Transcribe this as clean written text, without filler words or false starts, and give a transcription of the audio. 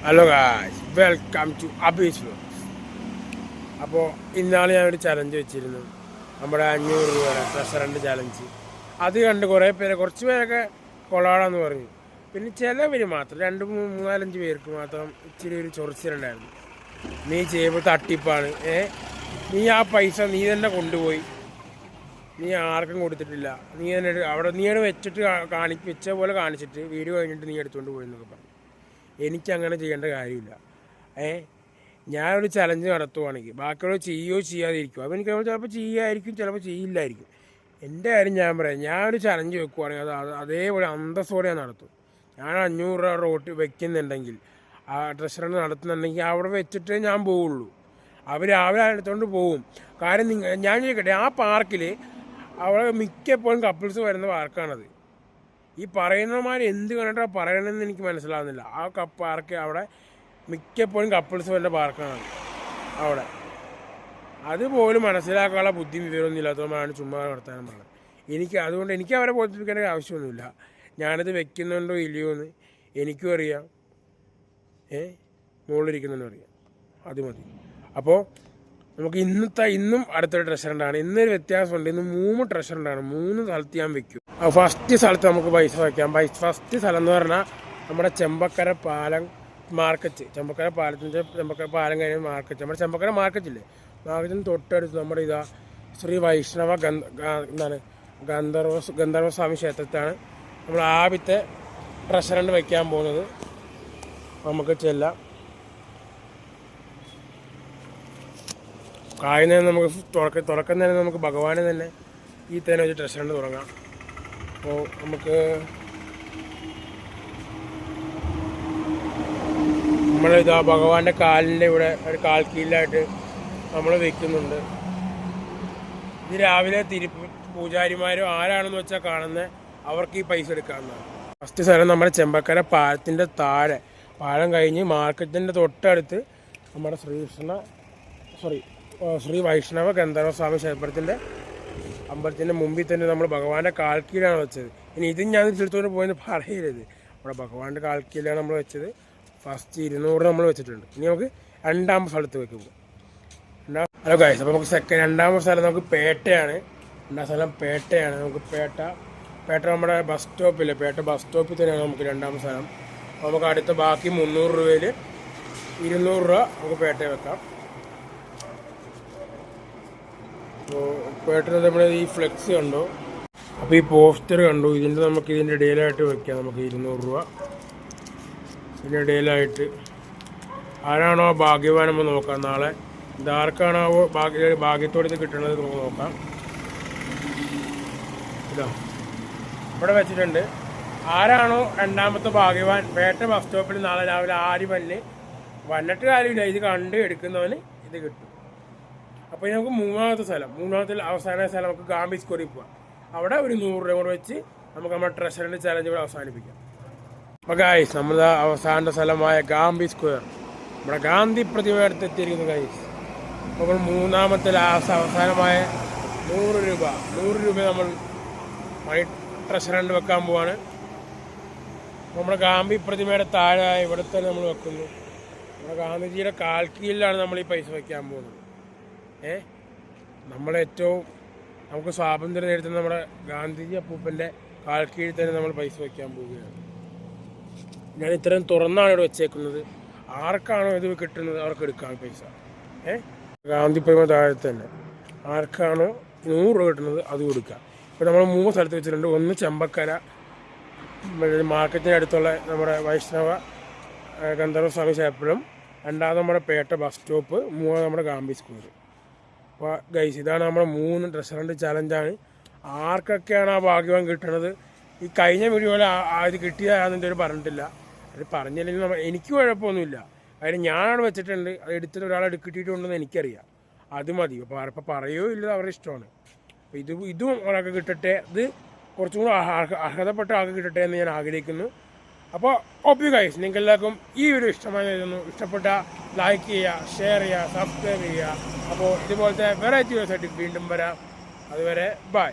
Hello guys, welcome to Abi's vlogs. അപ്പോൾ ഇന്നാളെ ഞാനൊരു ചലഞ്ച് വെച്ചിരുന്നു, നമ്മുടെ 500 രൂപയുടെ റെസ്റ്റോറൻറ്റ് ചലഞ്ച്. അത് കണ്ട് കുറച്ച് പേരൊക്കെ കൊള്ളാടാന്ന് പറഞ്ഞു. പിന്നെ ചിലവർ മാത്രം 2-3-4-5 പേർക്ക് മാത്രം ഇച്ചിരി ഒരു ചൊറിച്ചിലുണ്ടായിരുന്നു. നീ ചെയ്യുമ്പോൾ തട്ടിപ്പാണ്, നീ ആ പൈസ നീ തന്നെ കൊണ്ടുപോയി, നീ ആർക്കും കൊടുത്തിട്ടില്ല, നീ തന്നെ നീ വെച്ചിട്ട് വെച്ച പോലെ കാണിച്ചിട്ട് വീഡിയോ കഴിഞ്ഞിട്ട് നീ എടുത്തുകൊണ്ട് പോയി എന്നൊക്കെ പറഞ്ഞു. എനിക്കങ്ങനെ ചെയ്യേണ്ട കാര്യമില്ല. ഞാനൊരു ചലഞ്ച് നടത്തുവാണെങ്കിൽ ബാക്കിയുള്ളവർ ചെയ്യുകയോ ചെയ്യാതിരിക്കുമോ, അപ്പോൾ എനിക്ക് ചിലപ്പോൾ ചെയ്യുമായിരിക്കും, ചിലപ്പോൾ ചെയ്യില്ലായിരിക്കും. എൻ്റെ കാര്യം ഞാൻ പറയാം, ഞാനൊരു ചലഞ്ച് വെക്കുവാണെങ്കിൽ അത് അതേപോലെ അന്തസ്സോടെ ഞാൻ നടത്തും. ഞാൻ 500 രൂപ റോട്ട് വെക്കുന്നുണ്ടെങ്കിൽ, ആ റെസ്റ്റോറൻറ്റ് നടത്തുന്നുണ്ടെങ്കിൽ അവിടെ വെച്ചിട്ടേ ഞാൻ പോവുള്ളൂ. അവർ രാവിലെ എടുത്തുകൊണ്ട് പോവും. കാര്യം ഞാൻ ചോദിക്കട്ടെ, ആ പാർക്കിൽ അവിടെ മിക്കപ്പോഴും കപ്പിൾസ് വരുന്ന പാർക്കാണത്. ഈ പറയുന്നമാർ എന്ത് കണ്ടിട്ടാണ് പറയണമെന്ന് എനിക്ക് മനസ്സിലാവുന്നില്ല. ആ പാർക്ക് അവിടെ മിക്കപ്പോഴും കപ്പിൾസ് വരുന്ന പാർക്കാണ് അവിടെ. അതുപോലും മനസ്സിലാക്കാനുള്ള ബുദ്ധി വിവരമൊന്നും ഇല്ലാത്തതുകൊണ്ടാണ് ചുമ്മാ നടത്താൻ പറഞ്ഞത്. അതുകൊണ്ട് എനിക്ക് അവരെ ബോധിപ്പിക്കേണ്ട ആവശ്യമൊന്നുമില്ല. ഞാനത് വെക്കുന്നുണ്ടോ ഇല്ലയോ എന്ന് എനിക്കും അറിയാം, മുകളിലിരിക്കുന്നുണ്ടോ അറിയാം. അത് മതി. അപ്പോൾ നമുക്ക് ഇന്നും അടുത്തൊരു റെസ്റ്റോറൻ്റാണ്. ഇന്നൊരു വ്യത്യാസമുണ്ട്. ഇന്ന് 3 റെസ്റ്റോറൻ്റാണ്. 3 സ്ഥലത്ത് ഞാൻ വെക്കും. ഫസ്റ്റ് സ്ഥലത്ത് നമുക്ക് പൈസ വയ്ക്കാം. ഫസ്റ്റ് സ്ഥലം എന്ന് പറഞ്ഞാൽ നമ്മുടെ ചെമ്പക്കര പാലം മാർക്കറ്റ്. ചെമ്പക്കര പാലം കഴിഞ്ഞ മാർക്കറ്റ്, നമ്മുടെ ചെമ്പക്കര മാർക്കറ്റില്ലേ, മാർക്കറ്റിന് തൊട്ടടുത്ത് നമ്മുടെ ശ്രീ വൈഷ്ണവ ഗന്ധർവസ്വാമി ക്ഷേത്രത്താണ് നമ്മൾ ആദ്യത്തെ റെസ്റ്റോറൻറ്റ് വയ്ക്കാൻ പോകുന്നത്. നമുക്ക് ചെല്ലാം. കാര്യം നമുക്ക് തുടക്കം തന്നെ നമുക്ക് ഭഗവാനെ തന്നെ ഈ തന്നെ വെച്ച് റെസ്റ്റോറൻറ്റ് തുടങ്ങാം. അപ്പോൾ നമുക്ക് ഭഗവാന്റെ കാലിൻ്റെ ഇവിടെ ഒരു കാൽക്കീലായിട്ട് നമ്മൾ വെക്കുന്നുണ്ട്. ഇത് രാവിലെ പൂജാരിമാരോ ആരാണെന്ന് വെച്ചാൽ കാണുന്നത്, അവർക്ക് ഈ പൈസ എടുക്കാവുന്നതാണ്. ഫസ്റ്റ് സ്ഥലം നമ്മുടെ ചെമ്പക്കര പാലത്തിൻ്റെ താഴെ, പാലം കഴിഞ്ഞ് മാർക്കറ്റിൻ്റെ തൊട്ടടുത്ത് നമ്മുടെ ശ്രീ വൈഷ്ണവ ഗന്ധർവസ്വാമി ക്ഷേത്രത്തിൻ്റെ അമ്പലത്തിൻ്റെ മുമ്പിൽ തന്നെ നമ്മൾ ഭഗവാന്റെ കാൽക്കീലാണ് വെച്ചത്. ഇനി ഇതും ഞാൻ തിരിച്ചെടുത്തുകൊണ്ട് പോയെന്ന് പറയരുത്. നമ്മുടെ ഭഗവാന്റെ കാൽക്കീലാണ് നമ്മൾ വെച്ചത്. ഫസ്റ്റ് 200 നമ്മൾ വെച്ചിട്ടുണ്ട്. ഇനി നമുക്ക് 2ാമത്തെ സ്ഥലത്ത് വെക്കുമ്പോൾ. ഹലോ ഗൈസ്, അപ്പോൾ നമുക്ക് രണ്ടാമത്തെ സ്ഥലം നമുക്ക് പേട്ടയാണ്. 2ാം സ്ഥലം പേട്ടയാണ്. നമുക്ക് പേട്ട നമ്മുടെ ബസ് സ്റ്റോപ്പില്ലേ, പേട്ട ബസ് സ്റ്റോപ്പിൽ തന്നെയാണ് നമുക്ക് 2ാമത്തെ സ്ഥലം. അപ്പോൾ നമുക്ക് അടുത്ത ബാക്കി 300 രൂപയിൽ 200 രൂപ നമുക്ക് പേട്ടയിൽ വെക്കാം. അപ്പോൾ പേട്ടയിൽ നമ്മുടെ ഈ ഫ്ലെക്സ് കണ്ടോ, അപ്പോൾ ഈ പോസ്റ്റർ കണ്ടു, ഇതിൻ്റെ ഇടയിലായിട്ട് വെക്കാം. നമുക്ക് 200 രൂപ ഇതിൻ്റെ ഇടയിലായിട്ട്. ആരാണോ ഭാഗ്യവാൻ നമ്മൾ നോക്കാം. നാളെ ഇതാർക്കാണോ ഭാഗ്യത്തോടെ ഇത് കിട്ടണത് നമുക്ക് നോക്കാം. ഇവിടെ വെച്ചിട്ടുണ്ട്. ആരാണോ 2ാമത്തെ ഭാഗ്യവാൻ പേട്ട ബസ് സ്റ്റോപ്പിൽ നാളെ രാവിലെ 6 വന്നിട്ട് കാര്യമില്ല, ഇത് കണ്ട് എടുക്കുന്നവന് ഇത് കിട്ടും. അപ്പോൾ ഇനി നമുക്ക് 3ാമത്തെ അവസാന സ്ഥലം നമുക്ക് ഗാന്ധി സ്ക്വയറിൽ പോവാം. അവിടെ ഒരു 100 രൂപ കൂടെ വെച്ച് നമുക്ക് നമ്മുടെ ട്രഷറിൻ്റെ ചലഞ്ച് ഇവിടെ അവസാനിപ്പിക്കാം. അപ്പോൾ ഗായ്സ്, നമ്മുടെ അവസാന സ്ഥലമായ ഗാന്ധി സ്ക്വയർ, നമ്മുടെ ഗാന്ധി പ്രതിമ അടുത്തെത്തിയിരിക്കുന്നു ഗായ്സ്. അപ്പോൾ 3ാമത്തെ അവസാനമായ 100 രൂപ നമ്മൾ ട്രഷറിൻ്റെ വെക്കാൻ പോവാണ്. നമ്മുടെ ഗാന്ധി പ്രതിമയുടെ താഴെ ഇവിടെ തന്നെ നമ്മൾ വെക്കുന്നു. നമ്മുടെ ഗാന്ധിജിയുടെ കാൽക്കീഴിലാണ് നമ്മൾ ഈ പൈസ വയ്ക്കാൻ പോകുന്നത്. നമുക്ക് സ്വാതന്ത്ര്യം നേടുന്ന നമ്മുടെ ഗാന്ധിജി അപ്പൂപ്പൻ്റെ കാൽക്കീഴിൽ തന്നെ നമ്മൾ പൈസ വയ്ക്കാൻ പോവുകയാണ്. ഞാൻ ഇത്രയും തുറന്നാണ് ഇവിടെ വെച്ചേക്കുന്നത്. ആർക്കാണോ ഇത് കിട്ടുന്നത് അവർക്ക് എടുക്കാം പൈസ. ഗാന്ധി പ്രതിമ താഴെ തന്നെ ആർക്കാണോ 100 രൂപ കിട്ടുന്നത് അത് കൊടുക്കാം. ഇപ്പോൾ നമ്മൾ 3 സ്ഥലത്ത് വെച്ചിട്ടുണ്ട്. ഒന്ന് ചെമ്പക്കര മാർക്കറ്റിന് അടുത്തുള്ള നമ്മുടെ വൈഷ്ണവ ഗന്ധർവസ്വാമി ക്ഷേത്രം, 2ാമത് നമ്മുടെ പേട്ട ബസ് സ്റ്റോപ്പ്, 3ാമത് നമ്മുടെ ഗാന്ധി സ്ക്വയർ. അപ്പോൾ ഗൈസ്, ഇതാണ് നമ്മുടെ 3 റെസ്റ്റോറൻറ്റ് ചലഞ്ചാണ്. ആർക്കൊക്കെയാണ് ആ ഭാഗ്യവാൻ കിട്ടുന്നത്? ഈ കഴിഞ്ഞ വീഡിയോയിൽ ഇത് കിട്ടിയതാണെന്ന് ഒരു പറഞ്ഞിട്ടില്ല. അത് പറഞ്ഞില്ലെങ്കിൽ എനിക്ക് കുഴപ്പമൊന്നുമില്ല. കാര്യം ഞാനവിടെ വെച്ചിട്ടുണ്ട്. അത് എടുത്തിട്ട് ഒരാളെ കിട്ടിയിട്ടുണ്ടെന്ന് എനിക്കറിയാം. അത് മതി. അപ്പോൾ പറയുകയോ ഇല്ല, അവരുടെ ഇഷ്ടമാണ്. അപ്പോൾ ഇതും ഒരാൾക്ക് കിട്ടട്ടെ, ഇത് കുറച്ചും കൂടെ അർഹതപ്പെട്ട ആൾക്ക് കിട്ടട്ടെ എന്ന് ഞാൻ ആഗ്രഹിക്കുന്നു. അപ്പോൾ ഓക്കെ ഗൈസ്, നിങ്ങൾക്ക് എല്ലാവർക്കും ഈ വീഡിയോ ഇഷ്ടപ്പെട്ട ലൈക്ക് ചെയ്യുക, ഷെയർ ചെയ്യുക, സബ്സ്ക്രൈബ് ചെയ്യുക. അപ്പോൾ ഇതുപോലത്തെ വെറൈറ്റി വീഡിയോസ് ആയിട്ട് വീണ്ടും വരാം. അതുവരെ ബൈ.